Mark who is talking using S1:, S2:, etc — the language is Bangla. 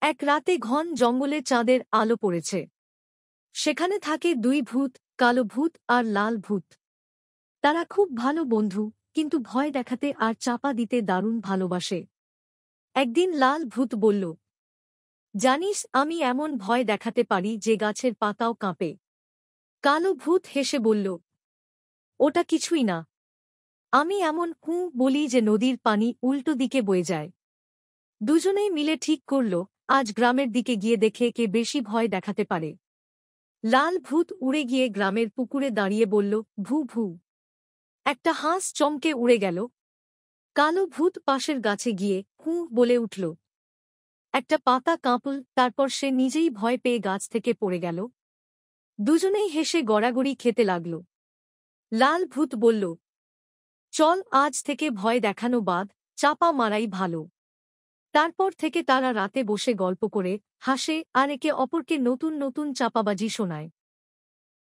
S1: এক রাতে ঘন জঙ্গলে চাঁদের আলো পড়েছে। সেখানে থাকে দুই ভূত, কালো ভূত আর লাল ভূত। তারা খুব ভালো বন্ধু, কিন্তু ভয় দেখাতে আর চাপা দিতে দারুণ ভালোবাসে। একদিন লাল ভূত বলল, জানিস, আমি এমন ভয় দেখাতে পারি যে গাছের পাতাও কাঁপে। কালো ভূত হেসে বলল, ওটা কিছুই না। আমি এমন হুঁ বলি যে নদীর পানি উল্টো দিকে বয়ে যায়। দুজনেই মিলে ঠিক করল, আজ গ্রামের দিকে গিয়ে দেখে কে বেশি ভয় দেখাতে পারে। লাল ভূত উড়ে গিয়ে গ্রামের পুকুরে দাঁড়িয়ে বলল, ভূ ভূ। একটা হাঁস চমকে উড়ে গেল। কালো ভূত পাশের গাছে গিয়ে হুঁ বলে উঠল। একটা পাতা কাঁপল, তারপর সে নিজেই ভয় পেয়ে গাছ থেকে পড়ে গেল। দুজনেই হেসে গড়াগড়ি খেতে লাগল। লাল ভূত বলল, চল আজ থেকে ভয় দেখানো বাদ, চাপা মারাই ভালো। তারপর থেকে তারা রাতে বসে গল্প করে, হাসে আর একে অপরকে নতুন নতুন চাপাবাজি শোনায়।